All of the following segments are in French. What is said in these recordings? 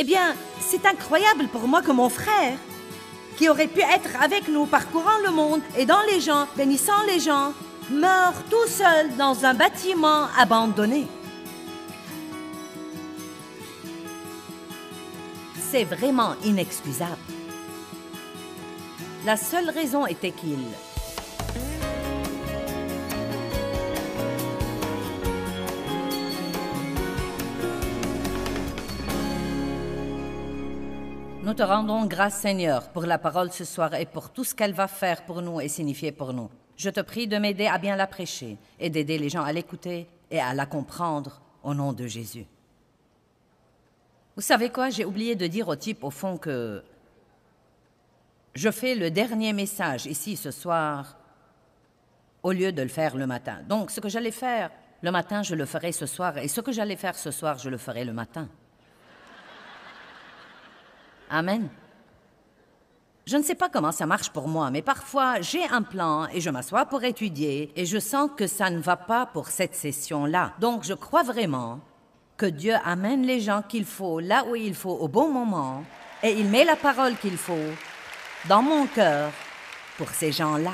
Eh bien, c'est incroyable pour moi que mon frère, qui aurait pu être avec nous parcourant le monde, aidant les gens, bénissant les gens, meurt tout seul dans un bâtiment abandonné. C'est vraiment inexcusable. La seule raison était qu'il... Nous te rendons grâce, Seigneur, pour la parole ce soir et pour tout ce qu'elle va faire pour nous et signifier pour nous. Je te prie de m'aider à bien la prêcher et d'aider les gens à l'écouter et à la comprendre au nom de Jésus. Vous savez quoi? J'ai oublié de dire au type, au fond, que je fais le dernier message ici ce soir au lieu de le faire le matin. Donc, ce que j'allais faire le matin, je le ferai ce soir. Et ce que j'allais faire ce soir, je le ferai le matin. Amen. Je ne sais pas comment ça marche pour moi, mais parfois, j'ai un plan et je m'assois pour étudier et je sens que ça ne va pas pour cette session-là. Donc, je crois vraiment que Dieu amène les gens qu'il faut là où il faut au bon moment et il met la parole qu'il faut dans mon cœur pour ces gens-là.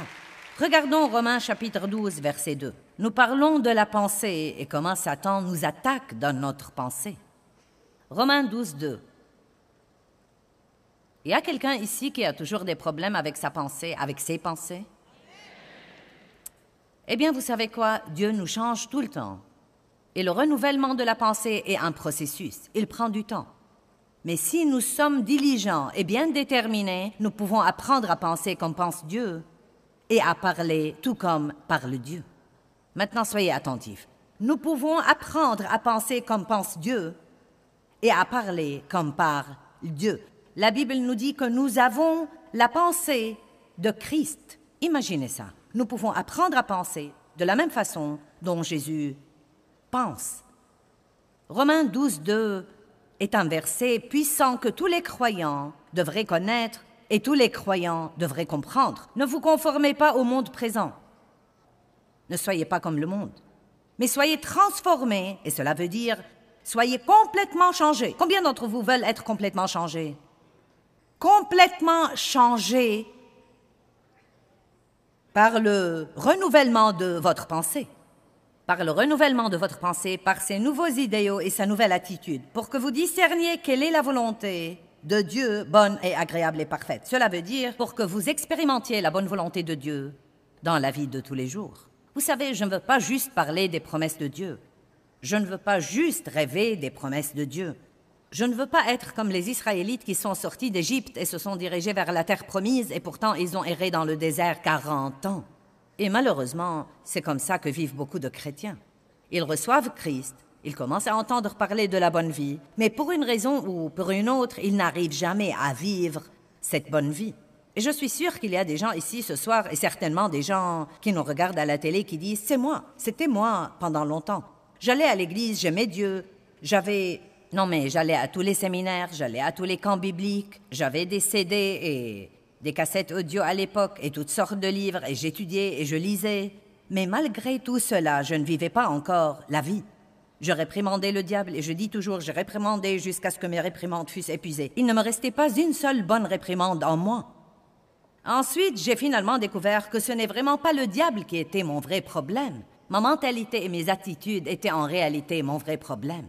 Regardons Romains chapitre 12, verset 2. Nous parlons de la pensée et comment Satan nous attaque dans notre pensée. Romains 12, 2. Il y a quelqu'un ici qui a toujours des problèmes avec sa pensée, avec ses pensées? Eh bien, vous savez quoi? Dieu nous change tout le temps. Et le renouvellement de la pensée est un processus. Il prend du temps. Mais si nous sommes diligents et bien déterminés, nous pouvons apprendre à penser comme pense Dieu et à parler tout comme parle Dieu. Maintenant, soyez attentifs. Nous pouvons apprendre à penser comme pense Dieu et à parler comme parle Dieu. La Bible nous dit que nous avons la pensée de Christ. Imaginez ça. Nous pouvons apprendre à penser de la même façon dont Jésus pense. Romains 12, 2 est un verset puissant que tous les croyants devraient connaître et tous les croyants devraient comprendre. Ne vous conformez pas au monde présent. Ne soyez pas comme le monde, mais soyez transformés, et cela veut dire soyez complètement changés. Combien d'entre vous veulent être complètement changés? Complètement changés par le renouvellement de votre pensée. Par le renouvellement de votre pensée, par ses nouveaux idéaux et sa nouvelle attitude, pour que vous discerniez quelle est la volonté de Dieu, bonne et agréable et parfaite. Cela veut dire pour que vous expérimentiez la bonne volonté de Dieu dans la vie de tous les jours. Vous savez, je ne veux pas juste parler des promesses de Dieu. Je ne veux pas juste rêver des promesses de Dieu. Je ne veux pas être comme les Israélites qui sont sortis d'Égypte et se sont dirigés vers la terre promise et pourtant ils ont erré dans le désert 40 ans. Et malheureusement, c'est comme ça que vivent beaucoup de chrétiens. Ils reçoivent Christ, ils commencent à entendre parler de la bonne vie, mais pour une raison ou pour une autre, ils n'arrivent jamais à vivre cette bonne vie. Et je suis sûre qu'il y a des gens ici ce soir, et certainement des gens qui nous regardent à la télé qui disent « C'est moi, c'était moi pendant longtemps. J'allais à l'église, j'aimais Dieu, j'allais à tous les séminaires, j'allais à tous les camps bibliques, j'avais des CD et des cassettes audio à l'époque et toutes sortes de livres et j'étudiais et je lisais. Mais malgré tout cela, je ne vivais pas encore la vie. Je réprimandais le diable et je dis toujours, je réprimandais jusqu'à ce que mes réprimandes fussent épuisées. Il ne me restait pas une seule bonne réprimande en moi. Ensuite, j'ai finalement découvert que ce n'est vraiment pas le diable qui était mon vrai problème. Ma mentalité et mes attitudes étaient en réalité mon vrai problème.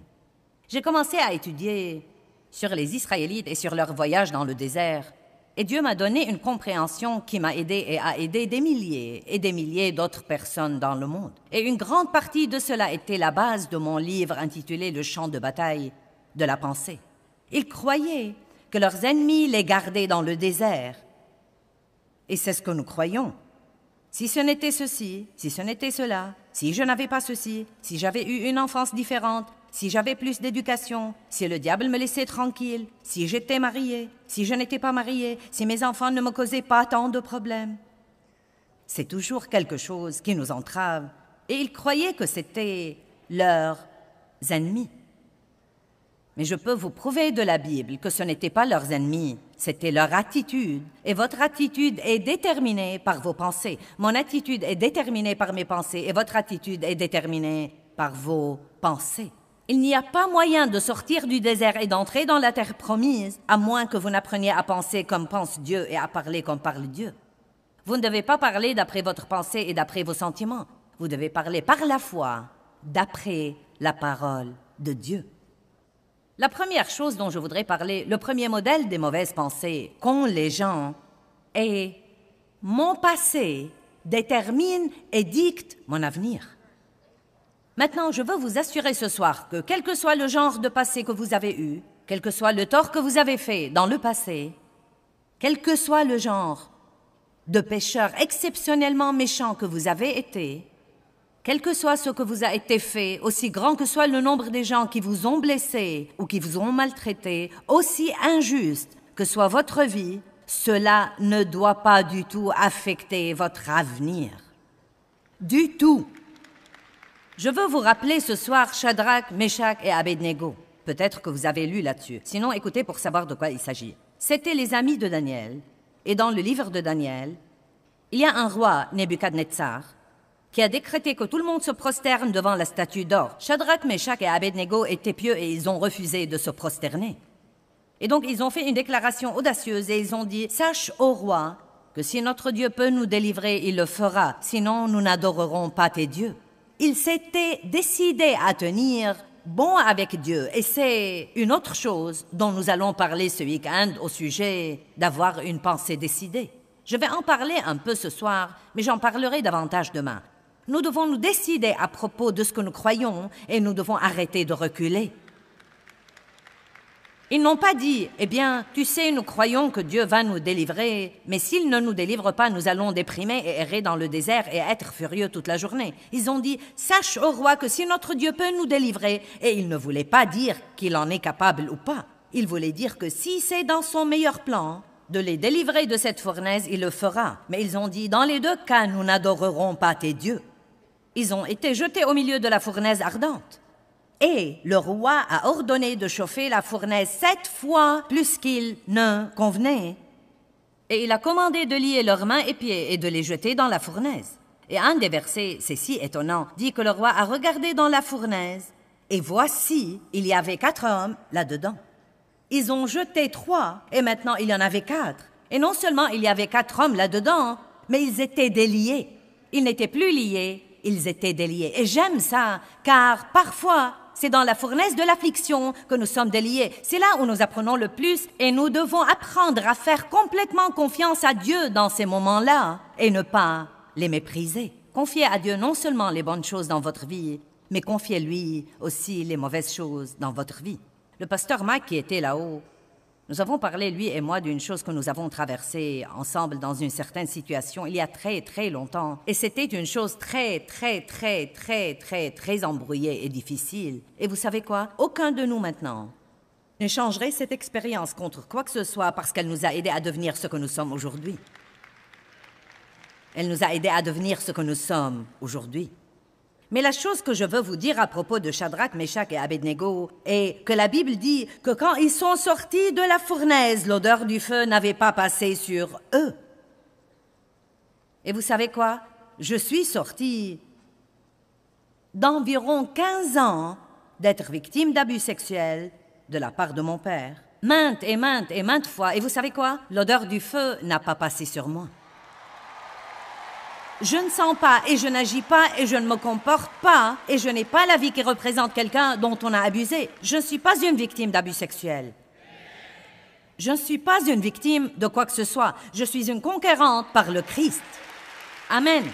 J'ai commencé à étudier sur les Israélites et sur leur voyage dans le désert. Et Dieu m'a donné une compréhension qui m'a aidé et a aidé des milliers et des milliers d'autres personnes dans le monde. Et une grande partie de cela était la base de mon livre intitulé « Le champ de bataille de la pensée ». Ils croyaient que leurs ennemis les gardaient dans le désert. Et c'est ce que nous croyons. Si ce n'était ceci, si ce n'était cela, si je n'avais pas ceci, si j'avais eu une enfance différente, si j'avais plus d'éducation, si le diable me laissait tranquille, si j'étais mariée, si je n'étais pas mariée, si mes enfants ne me causaient pas tant de problèmes. C'est toujours quelque chose qui nous entrave. Et ils croyaient que c'était leurs ennemis. Mais je peux vous prouver de la Bible que ce n'était pas leurs ennemis, c'était leur attitude. Et votre attitude est déterminée par vos pensées. Mon attitude est déterminée par mes pensées et votre attitude est déterminée par vos pensées. Il n'y a pas moyen de sortir du désert et d'entrer dans la terre promise, à moins que vous n'appreniez à penser comme pense Dieu et à parler comme parle Dieu. Vous ne devez pas parler d'après votre pensée et d'après vos sentiments. Vous devez parler par la foi, d'après la parole de Dieu. La première chose dont je voudrais parler, le premier modèle des mauvaises pensées qu'ont les gens est « mon passé détermine et dicte mon avenir ». Maintenant, je veux vous assurer ce soir que quel que soit le genre de passé que vous avez eu, quel que soit le tort que vous avez fait dans le passé, quel que soit le genre de pécheur exceptionnellement méchant que vous avez été, quel que soit ce que vous a été fait, aussi grand que soit le nombre des gens qui vous ont blessé ou qui vous ont maltraité, aussi injuste que soit votre vie, cela ne doit pas du tout affecter votre avenir. Du tout. Je veux vous rappeler ce soir Shadrach, Meshach et Abednego. Peut-être que vous avez lu là-dessus. Sinon, écoutez pour savoir de quoi il s'agit. C'étaient les amis de Daniel. Et dans le livre de Daniel, il y a un roi, Nebuchadnezzar, qui a décrété que tout le monde se prosterne devant la statue d'or. Shadrach, Meshach et Abednego étaient pieux et ils ont refusé de se prosterner. Et donc, ils ont fait une déclaration audacieuse et ils ont dit « Sache, ô roi, que si notre Dieu peut nous délivrer, il le fera. Sinon, nous n'adorerons pas tes dieux. » Ils s'étaient décidés à tenir bon avec Dieu. Et c'est une autre chose dont nous allons parler ce week-end au sujet d'avoir une pensée décidée. Je vais en parler un peu ce soir, mais j'en parlerai davantage demain. Nous devons nous décider à propos de ce que nous croyons et nous devons arrêter de reculer. Ils n'ont pas dit, « Eh bien, tu sais, nous croyons que Dieu va nous délivrer, mais s'il ne nous délivre pas, nous allons déprimer et errer dans le désert et être furieux toute la journée. » Ils ont dit, « Sache, ô roi, que si notre Dieu peut nous délivrer, et ils ne voulaient pas dire qu'il en est capable ou pas. Ils voulaient dire que si c'est dans son meilleur plan de les délivrer de cette fournaise, il le fera. Mais ils ont dit, « Dans les deux cas, nous n'adorerons pas tes dieux. » Ils ont été jetés au milieu de la fournaise ardente. Et le roi a ordonné de chauffer la fournaise 7 fois plus qu'il ne convenait. Et il a commandé de lier leurs mains et pieds et de les jeter dans la fournaise. Et un des versets, c'est si étonnant, dit que le roi a regardé dans la fournaise, et voici, il y avait 4 hommes là-dedans. Ils ont jeté 3, et maintenant il y en avait 4. Et non seulement il y avait 4 hommes là-dedans, mais ils étaient déliés. Ils n'étaient plus liés, ils étaient déliés. Et j'aime ça, car parfois, c'est dans la fournaise de l'affliction que nous sommes déliés. C'est là où nous apprenons le plus et nous devons apprendre à faire complètement confiance à Dieu dans ces moments-là et ne pas les mépriser. Confiez à Dieu non seulement les bonnes choses dans votre vie, mais confiez-lui aussi les mauvaises choses dans votre vie. Le pasteur Mike qui était là-haut, nous avons parlé, lui et moi, d'une chose que nous avons traversée ensemble dans une certaine situation il y a très, très longtemps. Et c'était une chose très embrouillée et difficile. Et vous savez quoi? Aucun de nous maintenant n'échangerait cette expérience contre quoi que ce soit parce qu'elle nous a aidés à devenir ce que nous sommes aujourd'hui. Elle nous a aidés à devenir ce que nous sommes aujourd'hui. Mais la chose que je veux vous dire à propos de Shadrach, Meshach et Abednego est que la Bible dit que quand ils sont sortis de la fournaise, l'odeur du feu n'avait pas passé sur eux. Et vous savez quoi? Je suis sortie d'environ 15 ans d'être victime d'abus sexuels de la part de mon père. Maintes et maintes fois. Et vous savez quoi? L'odeur du feu n'a pas passé sur moi. Je ne sens pas et je n'agis pas et je ne me comporte pas et je n'ai pas la vie qui représente quelqu'un dont on a abusé. Je ne suis pas une victime d'abus sexuels. Je ne suis pas une victime de quoi que ce soit. Je suis une conquérante par le Christ. Amen.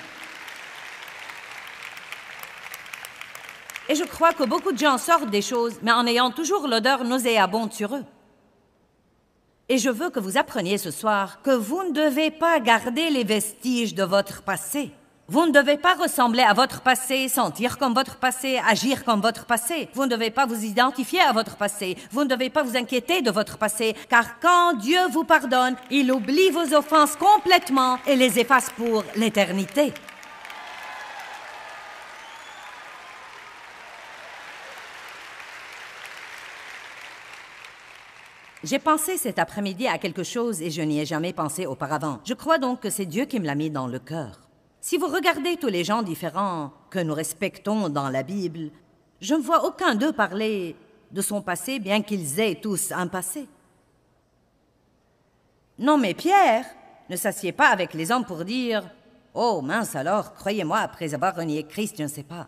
Et je crois que beaucoup de gens sortent des choses, mais en ayant toujours l'odeur nauséabonde sur eux. Et je veux que vous appreniez ce soir que vous ne devez pas garder les vestiges de votre passé. Vous ne devez pas ressembler à votre passé, sentir comme votre passé, agir comme votre passé. Vous ne devez pas vous identifier à votre passé. Vous ne devez pas vous inquiéter de votre passé, car quand Dieu vous pardonne, il oublie vos offenses complètement et les efface pour l'éternité. J'ai pensé cet après-midi à quelque chose et je n'y ai jamais pensé auparavant. Je crois donc que c'est Dieu qui me l'a mis dans le cœur. Si vous regardez tous les gens différents que nous respectons dans la Bible, Je ne vois aucun d'eux parler de son passé, bien qu'ils aient tous un passé. Non, mais Pierre ne s'assied pas avec les hommes pour dire « Oh, mince alors, croyez-moi, après avoir renié Christ, je ne sais pas. »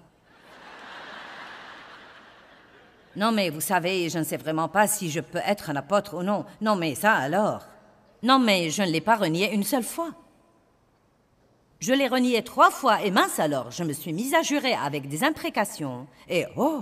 Non, mais vous savez, je ne sais vraiment pas si je peux être un apôtre ou non. Non, mais ça alors. Non, mais je ne l'ai pas renié une seule fois. Je l'ai renié 3 fois et mince alors, je me suis mise à jurer avec des imprécations. Et oh,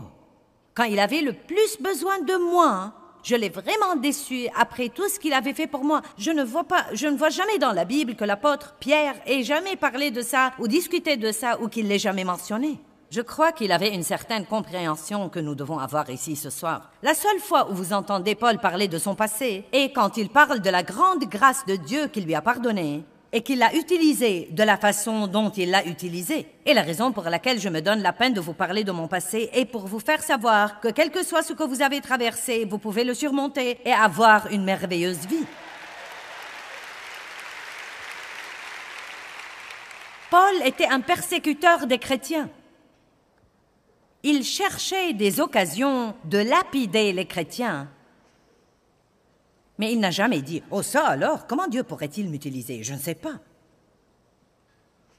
quand il avait le plus besoin de moi, je l'ai vraiment déçu après tout ce qu'il avait fait pour moi. Je ne vois jamais dans la Bible que l'apôtre Pierre ait jamais parlé de ça ou discuté de ça ou qu'il l'ait jamais mentionné. Je crois qu'il avait une certaine compréhension que nous devons avoir ici ce soir. La seule fois où vous entendez Paul parler de son passé est quand il parle de la grande grâce de Dieu qui lui a pardonné et qu'il l'a utilisé de la façon dont il l'a utilisé. Et la raison pour laquelle je me donne la peine de vous parler de mon passé est pour vous faire savoir que quel que soit ce que vous avez traversé, vous pouvez le surmonter et avoir une merveilleuse vie. Paul était un persécuteur des chrétiens. Il cherchait des occasions de lapider les chrétiens. Mais il n'a jamais dit « Oh ça alors, comment Dieu pourrait-il m'utiliser? Je ne sais pas. »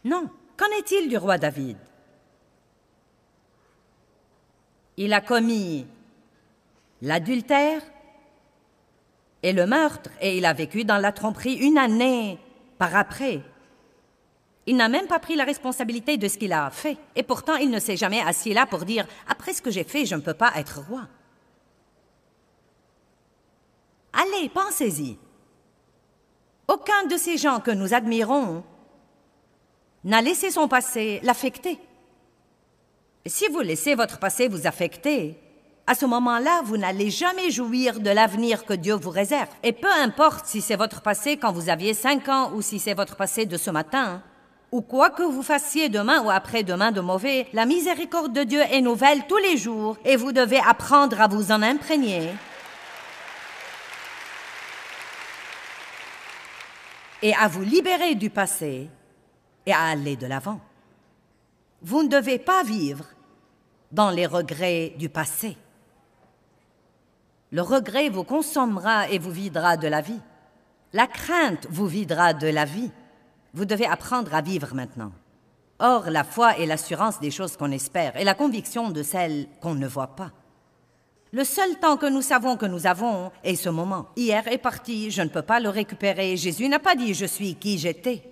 Non, qu'en est-il du roi David? Il a commis l'adultère et le meurtre, et il a vécu dans la tromperie 1 année par après. Il n'a même pas pris la responsabilité de ce qu'il a fait. Et pourtant, il ne s'est jamais assis là pour dire « Après ce que j'ai fait, je ne peux pas être roi. » Allez, pensez-y. Aucun de ces gens que nous admirons n'a laissé son passé l'affecter. Si vous laissez votre passé vous affecter, à ce moment-là, vous n'allez jamais jouir de l'avenir que Dieu vous réserve. Et peu importe si c'est votre passé quand vous aviez 5 ans ou si c'est votre passé de ce matin, ou quoi que vous fassiez demain ou après-demain de mauvais, la miséricorde de Dieu est nouvelle tous les jours et vous devez apprendre à vous en imprégner et à vous libérer du passé et à aller de l'avant. Vous ne devez pas vivre dans les regrets du passé. Le regret vous consommera et vous videra de la vie. La crainte vous videra de la vie. Vous devez apprendre à vivre maintenant. Or, la foi est l'assurance des choses qu'on espère et la conviction de celles qu'on ne voit pas. Le seul temps que nous savons que nous avons est ce moment. Hier est parti, je ne peux pas le récupérer. Jésus n'a pas dit « je suis qui j'étais ».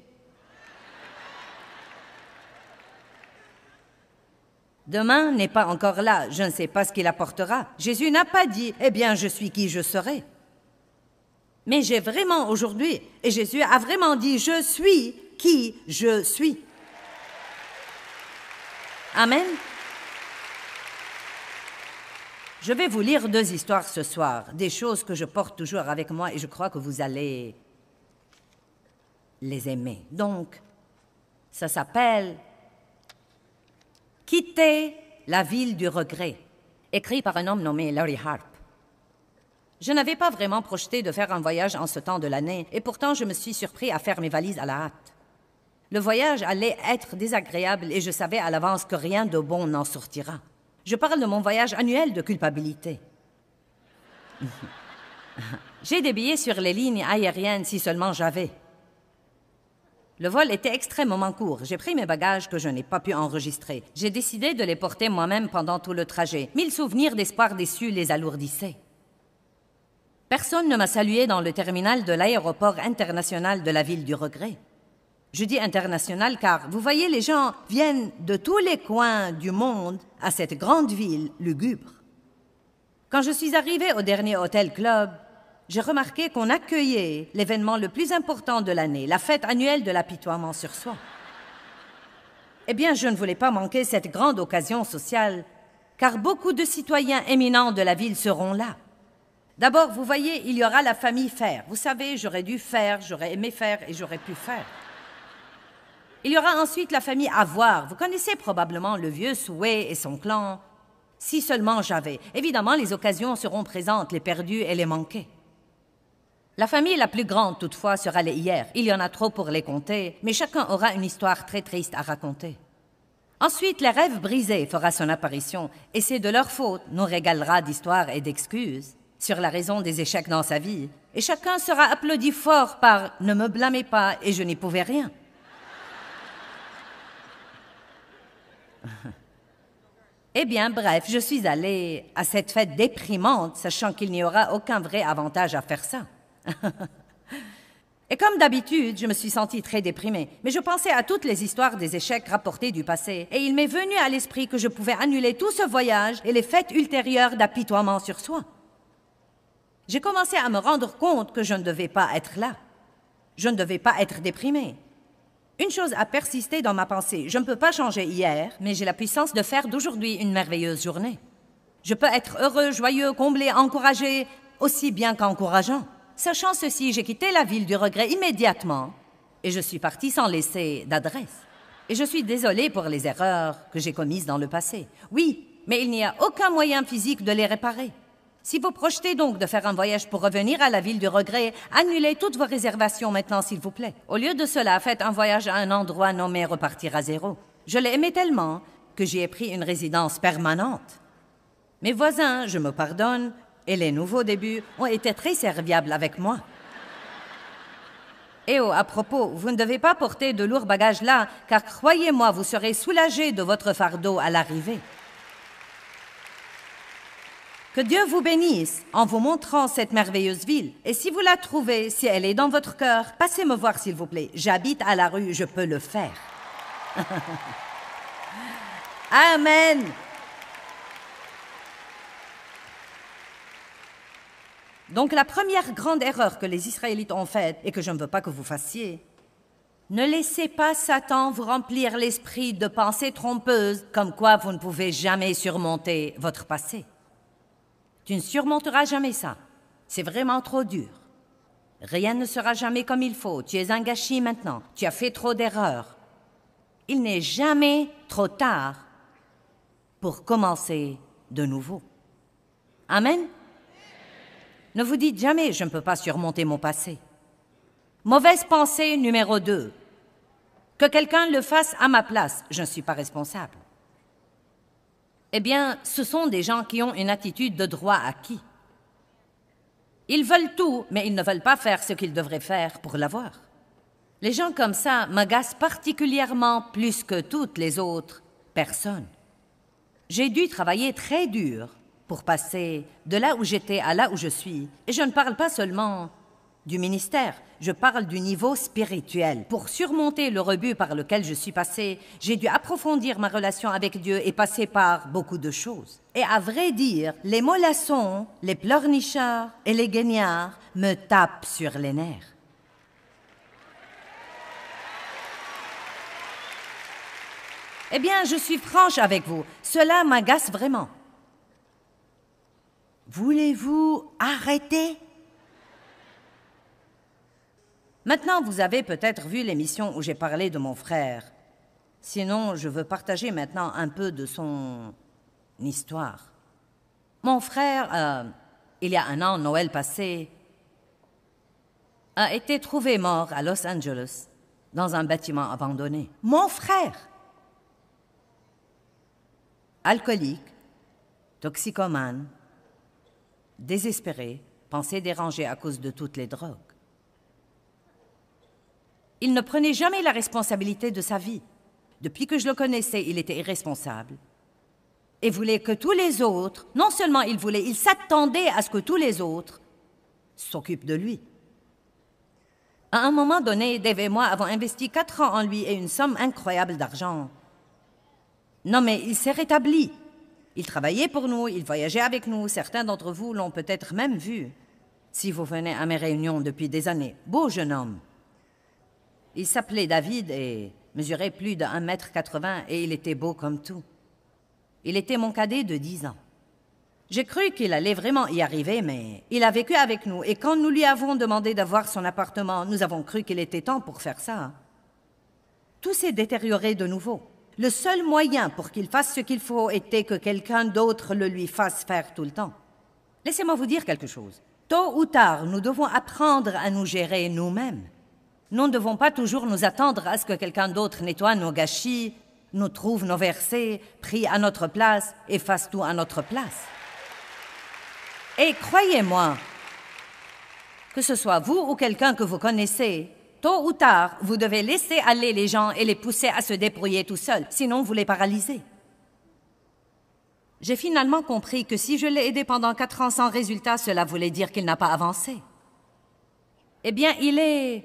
Demain n'est pas encore là, je ne sais pas ce qu'il apportera. Jésus n'a pas dit « eh bien, je suis qui je serai ». Mais j'ai vraiment aujourd'hui, et Jésus a vraiment dit « je suis qui je suis ». Amen. Je vais vous lire 2 histoires ce soir, des choses que je porte toujours avec moi et je crois que vous allez les aimer. Donc, ça s'appelle « Quitter la ville du regret », écrit par un homme nommé Larry Harp. Je n'avais pas vraiment projeté de faire un voyage en ce temps de l'année, et pourtant je me suis surpris à faire mes valises à la hâte. Le voyage allait être désagréable et je savais à l'avance que rien de bon n'en sortira. Je parle de mon voyage annuel de culpabilité. J'ai des billets sur les lignes aériennes si seulement j'avais. Le vol était extrêmement court. J'ai pris mes bagages que je n'ai pas pu enregistrer. J'ai décidé de les porter moi-même pendant tout le trajet. 1000 souvenirs d'espoir déçus les alourdissaient. Personne ne m'a salué dans le terminal de l'aéroport international de la ville du regret. Je dis international car, vous voyez, les gens viennent de tous les coins du monde à cette grande ville lugubre. Quand je suis arrivée au dernier hôtel club, j'ai remarqué qu'on accueillait l'événement le plus important de l'année, la fête annuelle de l'apitoiement sur soi. Eh bien, je ne voulais pas manquer cette grande occasion sociale, car beaucoup de citoyens éminents de la ville seront là. D'abord, vous voyez, il y aura la famille Faire. Vous savez, j'aurais dû faire, j'aurais aimé faire et j'aurais pu faire. Il y aura ensuite la famille Avoir. Vous connaissez probablement le vieux Souhait et son clan. Si seulement j'avais. Évidemment, les occasions seront présentes, les perdus et les manqués. La famille la plus grande, toutefois, sera les Hier. Il y en a trop pour les compter, mais chacun aura une histoire très triste à raconter. Ensuite, les rêves brisés fera son apparition, et c'est de leur faute nous régalera d'histoires et d'excuses sur la raison des échecs dans sa vie, et chacun sera applaudi fort par « ne me blâmez pas et je n'y pouvais rien ». Eh bien, bref, je suis allée à cette fête déprimante, sachant qu'il n'y aura aucun vrai avantage à faire ça. Et comme d'habitude, je me suis sentie très déprimée. Mais je pensais à toutes les histoires des échecs rapportés du passé. Et il m'est venu à l'esprit que je pouvais annuler tout ce voyage et les fêtes ultérieures d'apitoiement sur soi. J'ai commencé à me rendre compte que je ne devais pas être là. Je ne devais pas être déprimée. Une chose a persisté dans ma pensée. Je ne peux pas changer hier, mais j'ai la puissance de faire d'aujourd'hui une merveilleuse journée. Je peux être heureux, joyeux, comblé, encouragé, aussi bien qu'encourageant. Sachant ceci, j'ai quitté la ville du regret immédiatement et je suis partie sans laisser d'adresse. Et je suis désolée pour les erreurs que j'ai commises dans le passé. Oui, mais il n'y a aucun moyen physique de les réparer. Si vous projetez donc de faire un voyage pour revenir à la ville du regret, annulez toutes vos réservations maintenant, s'il vous plaît. Au lieu de cela, faites un voyage à un endroit nommé Repartir à zéro. Je l'ai aimé tellement que j'y ai pris une résidence permanente. Mes voisins, je me pardonne, et les nouveaux débuts ont été très serviables avec moi. Et oh, à propos, vous ne devez pas porter de lourds bagages là, car croyez-moi, vous serez soulagés de votre fardeau à l'arrivée. Que Dieu vous bénisse en vous montrant cette merveilleuse ville. Et si vous la trouvez, si elle est dans votre cœur, passez me voir s'il vous plaît. J'habite à la rue, je peux le faire. Amen. Donc la première grande erreur que les Israélites ont faite et que je ne veux pas que vous fassiez, ne laissez pas Satan vous remplir l'esprit de pensées trompeuses comme quoi vous ne pouvez jamais surmonter votre passé. Tu ne surmonteras jamais ça. C'est vraiment trop dur. Rien ne sera jamais comme il faut. Tu es un gâchis maintenant. Tu as fait trop d'erreurs. Il n'est jamais trop tard pour commencer de nouveau. Amen. Ne vous dites jamais « je ne peux pas surmonter mon passé ». Mauvaise pensée numéro 2. Que quelqu'un le fasse à ma place, je ne suis pas responsable. Eh bien, ce sont des gens qui ont une attitude de droit acquis. Ils veulent tout, mais ils ne veulent pas faire ce qu'ils devraient faire pour l'avoir. Les gens comme ça m'agacent particulièrement plus que toutes les autres personnes. J'ai dû travailler très dur pour passer de là où j'étais à là où je suis. Et je ne parle pas seulement du ministère, je parle du niveau spirituel. Pour surmonter le rebut par lequel je suis passée, j'ai dû approfondir ma relation avec Dieu et passer par beaucoup de choses. Et à vrai dire, les mollassons, les pleurnichards et les guignards me tapent sur les nerfs. Eh bien, je suis franche avec vous, cela m'agace vraiment. Voulez-vous arrêter? Maintenant, vous avez peut-être vu l'émission où j'ai parlé de mon frère. Sinon, je veux partager maintenant un peu de son histoire. Mon frère, il y a un an, Noël passé, a été trouvé mort à Los Angeles, dans un bâtiment abandonné. Mon frère! Alcoolique, toxicomane, désespéré, pensée dérangée à cause de toutes les drogues. Il ne prenait jamais la responsabilité de sa vie. Depuis que je le connaissais, il était irresponsable. Et voulait que tous les autres, non seulement il voulait, il s'attendait à ce que tous les autres s'occupent de lui. À un moment donné, Dave et moi avons investi 4 ans en lui et une somme incroyable d'argent. Non, mais il s'est rétabli. Il travaillait pour nous, il voyageait avec nous. Certains d'entre vous l'ont peut-être même vu, si vous venez à mes réunions depuis des années. Beau jeune homme. Il s'appelait David et mesurait plus de 1,80 m et il était beau comme tout. Il était mon cadet de 10 ans. J'ai cru qu'il allait vraiment y arriver, mais il a vécu avec nous. Et quand nous lui avons demandé d'avoir son appartement, nous avons cru qu'il était temps pour faire ça. Tout s'est détérioré de nouveau. Le seul moyen pour qu'il fasse ce qu'il faut était que quelqu'un d'autre le lui fasse faire tout le temps. Laissez-moi vous dire quelque chose. Tôt ou tard, nous devons apprendre à nous gérer nous-mêmes. Nous ne devons pas toujours nous attendre à ce que quelqu'un d'autre nettoie nos gâchis nous trouve nos versets, prie à notre place et fasse tout à notre place. Et croyez-moi, que ce soit vous ou quelqu'un que vous connaissez, tôt ou tard, vous devez laisser aller les gens et les pousser à se débrouiller tout seuls, sinon vous les paralysez. J'ai finalement compris que si je l'ai aidé pendant 4 ans sans résultat, cela voulait dire qu'il n'a pas avancé. Eh bien, il est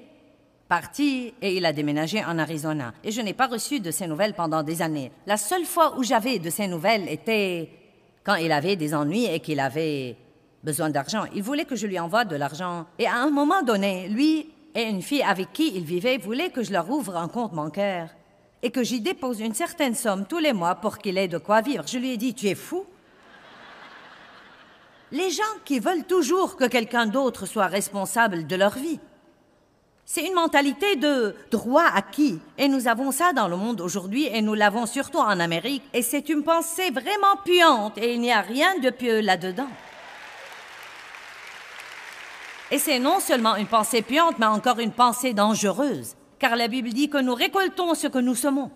parti et il a déménagé en Arizona. Et je n'ai pas reçu de ses nouvelles pendant des années. La seule fois où j'avais de ses nouvelles était quand il avait des ennuis et qu'il avait besoin d'argent. Il voulait que je lui envoie de l'argent. Et à un moment donné, lui et une fille avec qui il vivait voulaient que je leur ouvre un compte bancaire et que j'y dépose une certaine somme tous les mois pour qu'il ait de quoi vivre. Je lui ai dit, tu es fou? Les gens qui veulent toujours que quelqu'un d'autre soit responsable de leur vie. C'est une mentalité de droit acquis. Et nous avons ça dans le monde aujourd'hui et nous l'avons surtout en Amérique. Et c'est une pensée vraiment puante et il n'y a rien de pieux là-dedans. Et c'est non seulement une pensée puante, mais encore une pensée dangereuse. Car la Bible dit que nous récoltons ce que nous semons.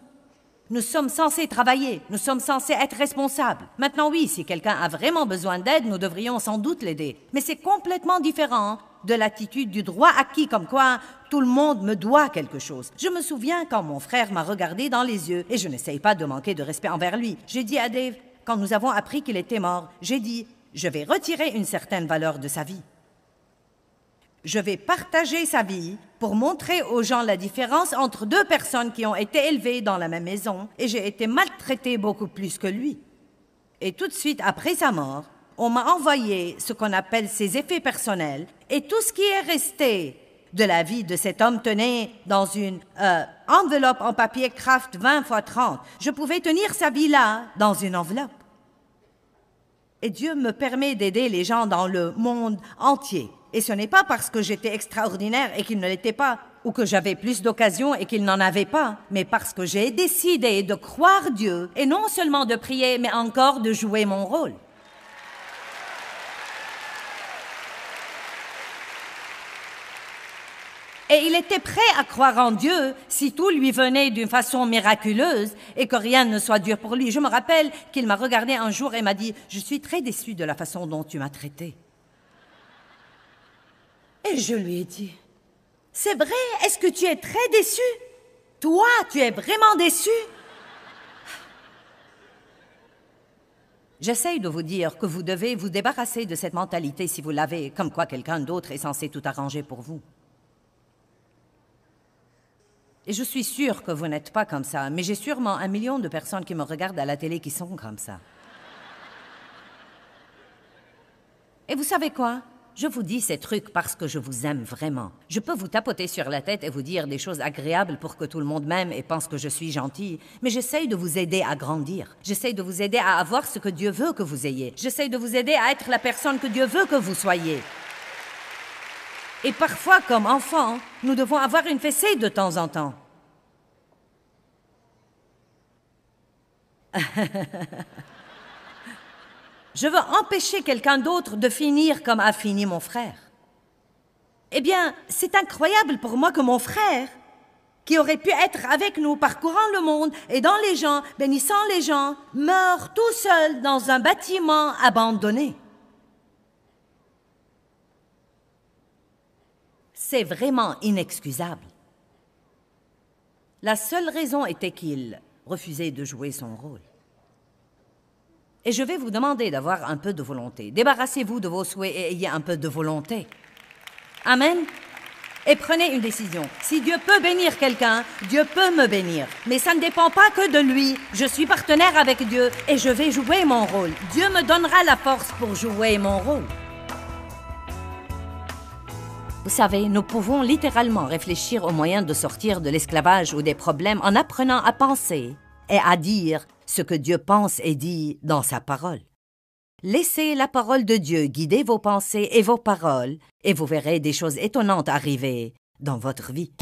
Nous sommes censés travailler, nous sommes censés être responsables. Maintenant, oui, si quelqu'un a vraiment besoin d'aide, nous devrions sans doute l'aider. Mais c'est complètement différent de l'attitude du droit acquis, comme quoi tout le monde me doit quelque chose. Je me souviens quand mon frère m'a regardé dans les yeux, et je n'essaye pas de manquer de respect envers lui. J'ai dit à Dave, quand nous avons appris qu'il était mort, j'ai dit, je vais retirer une certaine valeur de sa vie. Je vais partager sa vie pour montrer aux gens la différence entre 2 personnes qui ont été élevées dans la même maison et j'ai été maltraitée beaucoup plus que lui. Et tout de suite après sa mort, on m'a envoyé ce qu'on appelle ses effets personnels et tout ce qui est resté de la vie de cet homme tenait dans une enveloppe en papier Kraft 20 x 30. Je pouvais tenir sa vie là, dans une enveloppe. Et Dieu me permet d'aider les gens dans le monde entier. Et ce n'est pas parce que j'étais extraordinaire et qu'il ne l'était pas, ou que j'avais plus d'occasions et qu'il n'en avait pas, mais parce que j'ai décidé de croire Dieu, et non seulement de prier, mais encore de jouer mon rôle. Et il était prêt à croire en Dieu si tout lui venait d'une façon miraculeuse et que rien ne soit dur pour lui. Je me rappelle qu'il m'a regardé un jour et m'a dit « Je suis très déçue de la façon dont tu m'as traité. » Et je lui ai dit, « C'est vrai, est-ce que tu es très déçu? Toi, tu es vraiment déçu? » J'essaye de vous dire que vous devez vous débarrasser de cette mentalité si vous l'avez, comme quoi quelqu'un d'autre est censé tout arranger pour vous. Et je suis sûre que vous n'êtes pas comme ça, mais j'ai sûrement 1 million de personnes qui me regardent à la télé qui sont comme ça. Et vous savez quoi? Je vous dis ces trucs parce que je vous aime vraiment. Je peux vous tapoter sur la tête et vous dire des choses agréables pour que tout le monde m'aime et pense que je suis gentille, mais j'essaye de vous aider à grandir. J'essaye de vous aider à avoir ce que Dieu veut que vous ayez. J'essaye de vous aider à être la personne que Dieu veut que vous soyez. Et parfois, comme enfants, nous devons avoir une fessée de temps en temps. Je veux empêcher quelqu'un d'autre de finir comme a fini mon frère. Eh bien, c'est incroyable pour moi que mon frère, qui aurait pu être avec nous, parcourant le monde, aidant les gens, bénissant les gens, meurt tout seul dans un bâtiment abandonné. C'est vraiment inexcusable. La seule raison était qu'il refusait de jouer son rôle. Et je vais vous demander d'avoir un peu de volonté. Débarrassez-vous de vos souhaits et ayez un peu de volonté. Amen. Et prenez une décision. Si Dieu peut bénir quelqu'un, Dieu peut me bénir. Mais ça ne dépend pas que de lui. Je suis partenaire avec Dieu et je vais jouer mon rôle. Dieu me donnera la force pour jouer mon rôle. Vous savez, nous pouvons littéralement réfléchir aux moyens de sortir de l'esclavage ou des problèmes en apprenant à penser et à dire ce que Dieu pense et dit dans sa parole. Laissez la parole de Dieu guider vos pensées et vos paroles, et vous verrez des choses étonnantes arriver dans votre vie.